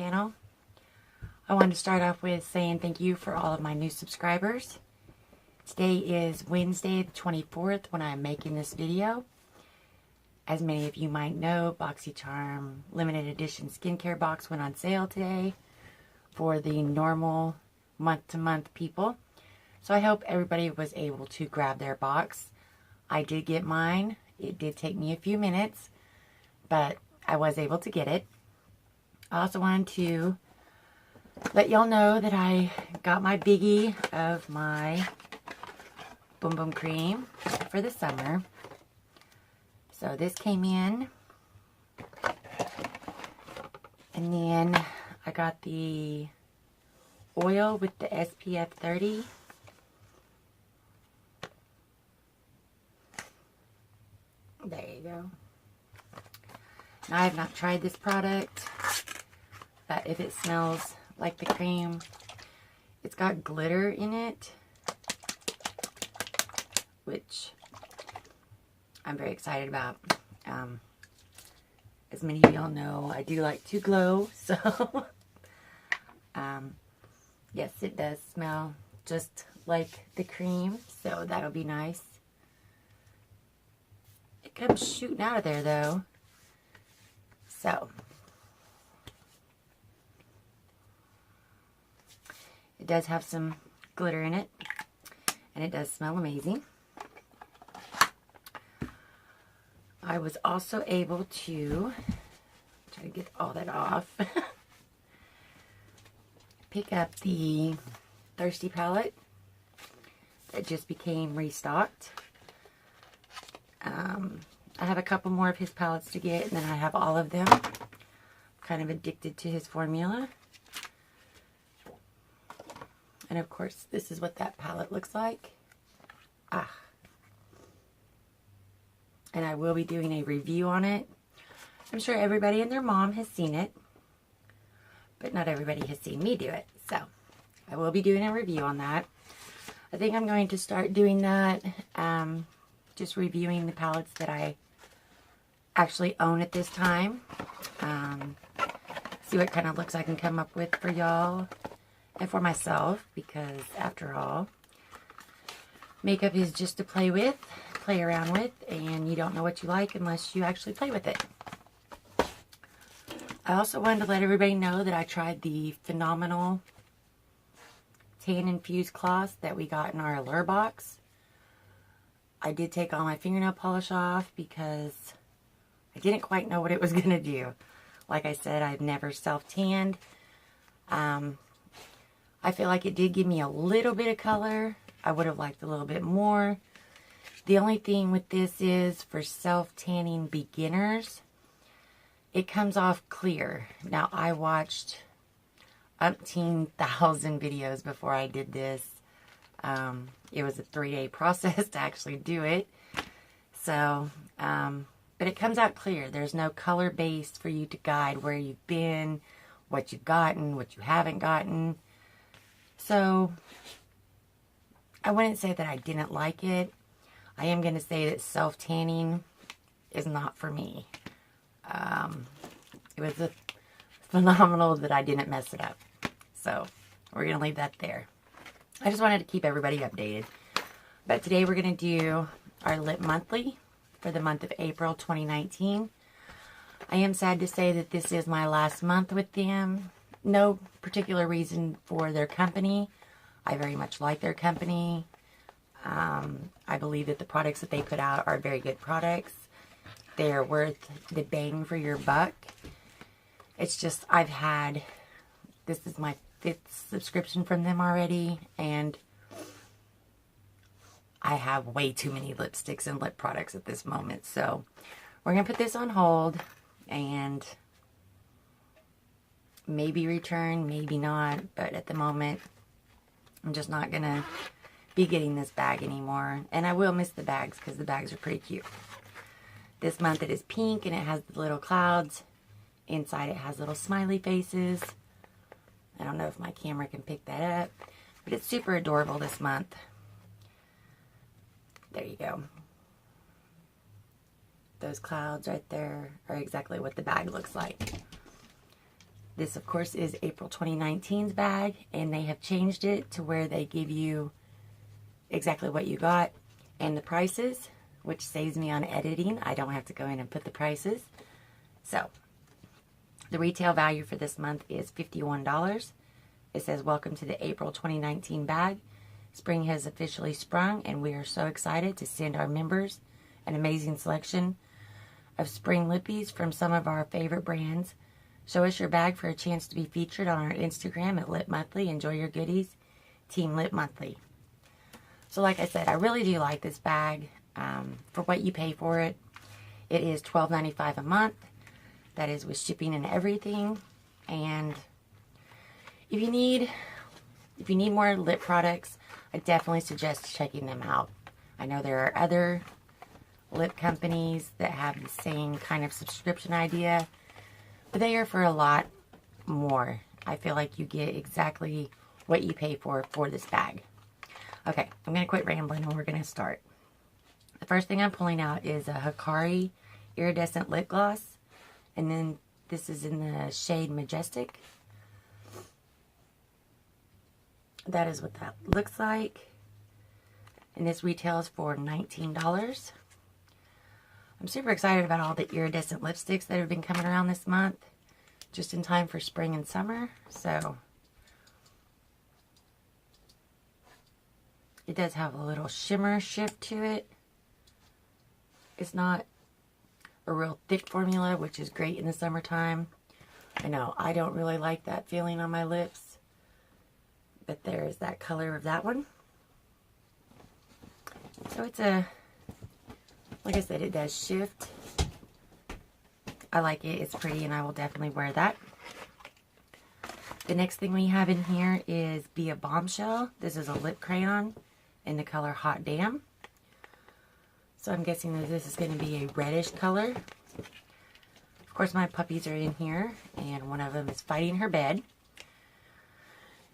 channel. I wanted to start off with saying thank you for all of my new subscribers. Today is Wednesday the 24th when I'm making this video. As many of you might know, BoxyCharm limited edition skincare box went on sale today for the normal month-to-month people. So I hope everybody was able to grab their box. I did get mine. It did take me a few minutes, but I was able to get it. I also wanted to let y'all know that I got my biggie of my Boom Boom Cream for the summer. So this came in. And then I got the oil with the SPF 30. There you go. Now, I have not tried this product, but if it smells like the cream, it's got glitter in it, which I'm very excited about. As many of y'all know, I do like to glow, so yes, it does smell just like the cream, so that'll be nice. It comes shooting out of there, though. So, it does have some glitter in it, and it does smell amazing. I was also able to, try to get all that off, pick up the Thirsty palette that just became restocked. I have a couple more of his palettes to get, and then I have all of them. I'm kind of addicted to his formula. And of course, this is what that palette looks like. And I will be doing a review on it. I'm sure everybody and their mom has seen it, but not everybody has seen me do it. So I will be doing a review on that. I think I'm going to start doing that, just reviewing the palettes that I actually own at this time. See what kind of looks I can come up with for y'all and for myself, because after all, makeup is just to play with, play around with, and you don't know what you like unless you actually play with it. I also wanted to let everybody know that I tried the phenomenal tan infused cloths that we got in our Allure box. I did take all my fingernail polish off because I didn't quite know what it was going to do. Like I said, I've never self-tanned. I feel like it did give me a little bit of color. I would have liked a little bit more. The only thing with this is, for self-tanning beginners, it comes off clear. Now, I watched umpteen thousand videos before I did this. It was a 3-day process to actually do it. So, but it comes out clear. There's no color base for you to guide where you've been, what you've gotten, what you haven't gotten. So, I wouldn't say that I didn't like it. I am going to say that self-tanning is not for me. It was phenomenal that I didn't mess it up. So, we're going to leave that there. I just wanted to keep everybody updated. But today we're going to do our Lip Monthly for the month of April 2019. I am sad to say that this is my last month with them. No particular reason for their company. I very much like their company. I believe that the products that they put out are very good products. They're worth the bang for your buck. It's just, this is my 5th subscription from them already, and I have way too many lipsticks and lip products at this moment. So we're going to put this on hold and maybe return, maybe not. But at the moment, I'm just not going to be getting this bag anymore. And I will miss the bags because the bags are pretty cute. This month it is pink and it has the little clouds. Inside it has little smiley faces. I don't know if my camera can pick that up, but it's super adorable this month. There you go. Those clouds right there are exactly what the bag looks like. This, of course, is April 2019's bag, and they have changed it to where they give you exactly what you got and the prices, which saves me on editing. I don't have to go in and put the prices. So, the retail value for this month is $51. It says, welcome to the April 2019 bag. Spring has officially sprung, and we are so excited to send our members an amazing selection of spring lippies from some of our favorite brands. Show us your bag for a chance to be featured on our Instagram at Lip Monthly. Enjoy your goodies, Team Lip Monthly. So like I said, I really do like this bag. For what you pay for it, it is $12.95 a month. That is with shipping and everything. And if you need more lip products, I definitely suggest checking them out. I know there are other lip companies that have the same kind of subscription idea, but they are for a lot more. I feel like you get exactly what you pay for this bag. Okay, I'm going to quit rambling and we're going to start. The first thing I'm pulling out is a Hikari Iridescent Lip Gloss. And then this is in the shade Majestic. That is what that looks like. And this retails for $19. I'm super excited about all the iridescent lipsticks that have been coming around this month, just in time for spring and summer. So it does have a little shimmer shift to it. It's not a real thick formula, which is great in the summertime. I know I don't really like that feeling on my lips, but there's that color of that one. So it's like I said, it does shift. I like it. It's pretty, and I will definitely wear that. The next thing we have in here is Be a Bombshell. This is a lip crayon in the color Hot Damn. So I'm guessing that this is going to be a reddish color. Of course, my puppies are in here, and one of them is fighting her bed.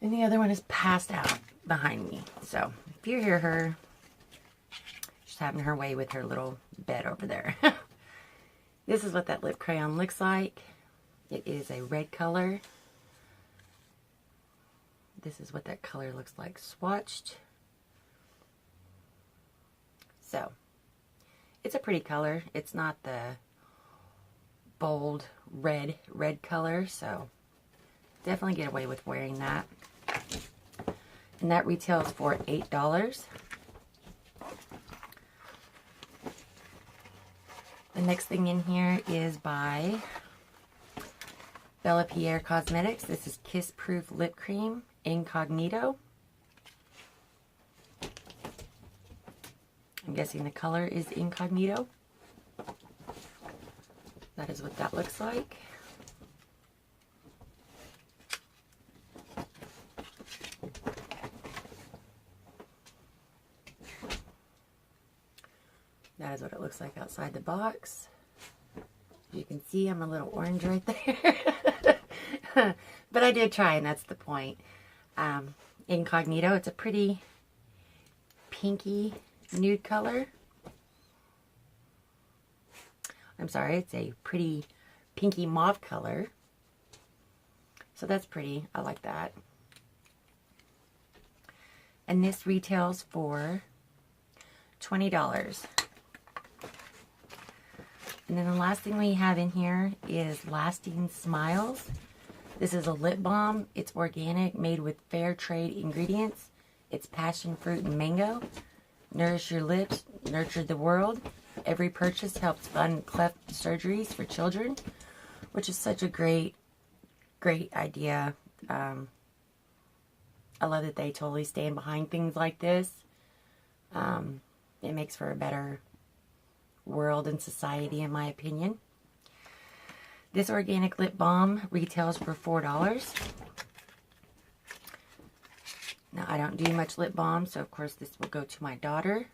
And the other one is passed out behind me. So if you hear her, she's having her way with her little bed over there. This is what that lip crayon looks like. It is a red color. This is what that color looks like swatched. So, it's a pretty color. It's not the bold red color, so definitely get away with wearing that. And that retails for $8. The next thing in here is by Bella Pierre Cosmetics. This is Kiss Proof Lip Cream Incognito. I'm guessing the color is Incognito. That is what that looks like. That is what it looks like outside the box. As you can see, I'm a little orange right there. But I did try, and that's the point. Incognito, it's a pretty pinky nude color. I'm sorry, it's a pretty pinky mauve color. So that's pretty. I like that. And this retails for $20. And then the last thing we have in here is Lasting Smiles. This is a lip balm. It's organic, made with fair trade ingredients. It's passion fruit and mango. Nourish your lips, nurture the world. Every purchase helps fund cleft surgeries for children, which is such a great idea. I love that they totally stand behind things like this. It makes for a better world and society, in my opinion. This organic lip balm retails for $4. Now, I don't do much lip balm, so of course this will go to my daughter.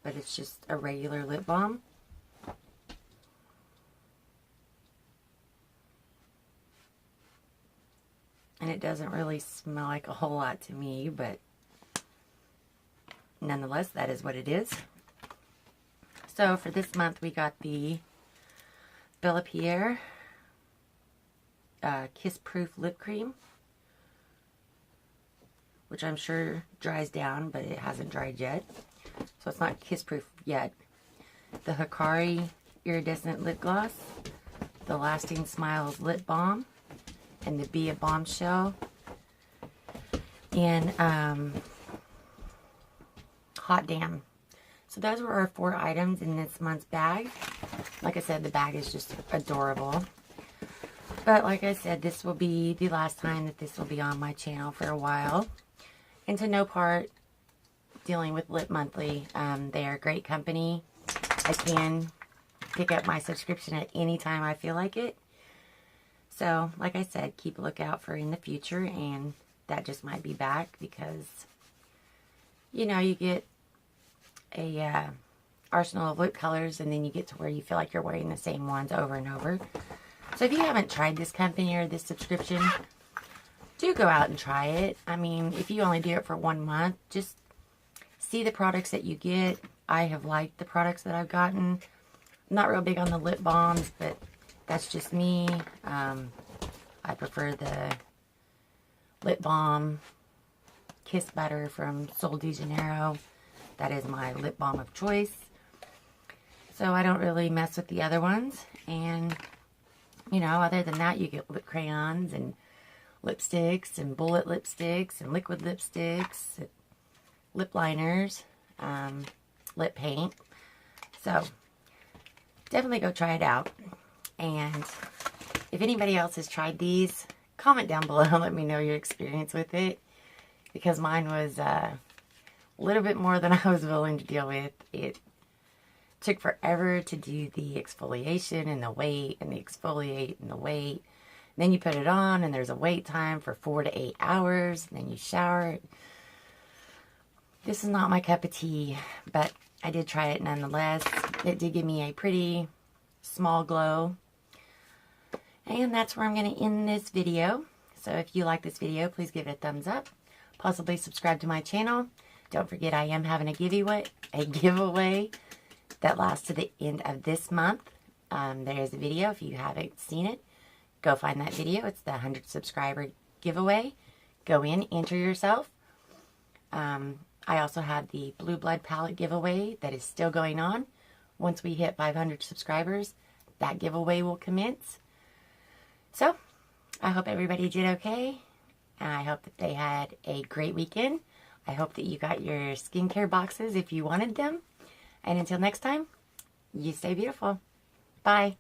But it's just a regular lip balm. And it doesn't really smell like a whole lot to me, but nonetheless, that is what it is. So for this month, we got the Bella Pierre Kiss Proof Lip Cream, which I'm sure dries down, but it hasn't dried yet. So it's not Kiss Proof yet. The Hikari Iridescent Lip Gloss, the Lasting Smiles Lip Balm, and the Be a Bombshell, and Hot Damn. So those were our 4 items in this month's bag. Like I said, the bag is just adorable. But like I said, this will be the last time that this will be on my channel for a while. And to no part dealing with Lip Monthly. They are a great company. I can pick up my subscription at any time I feel like it. So, like I said, keep a lookout for in the future, and that just might be back because, you know, you get a arsenal of lip colors, and then you get to where you feel like you're wearing the same ones over and over. So if you haven't tried this company or this subscription, do go out and try it. I mean, if you only do it for 1 month, just see the products that you get. I have liked the products that I've gotten. I'm not real big on the lip balms, but that's just me. I prefer the lip balm Kiss Butter from Sol de Janeiro. That is my lip balm of choice. So I don't really mess with the other ones. And, you know, other than that, you get lip crayons and lipsticks and bullet lipsticks and liquid lipsticks, lip liners, lip paint. So definitely go try it out. And if anybody else has tried these, comment down below and let me know your experience with it, because mine was a little bit more than I was willing to deal with. It took forever to do the exfoliation and the wait, and the exfoliate and the wait. Then you put it on, and there's a wait time for 4 to 8 hours. And then you shower. This is not my cup of tea, but I did try it nonetheless. It did give me a pretty small glow. And that's where I'm going to end this video. So if you like this video, please give it a thumbs up. Possibly subscribe to my channel. Don't forget, I am having a giveaway that lasts to the end of this month. There is a video. If you haven't seen it, go find that video. It's the 100 subscriber giveaway. Go in, enter yourself. I also have the Blue Blood palette giveaway that is still going on. Once we hit 500 subscribers, that giveaway will commence. So, I hope everybody did okay. I hope that they had a great weekend. I hope that you got your skincare boxes if you wanted them. And until next time, you stay beautiful. Bye.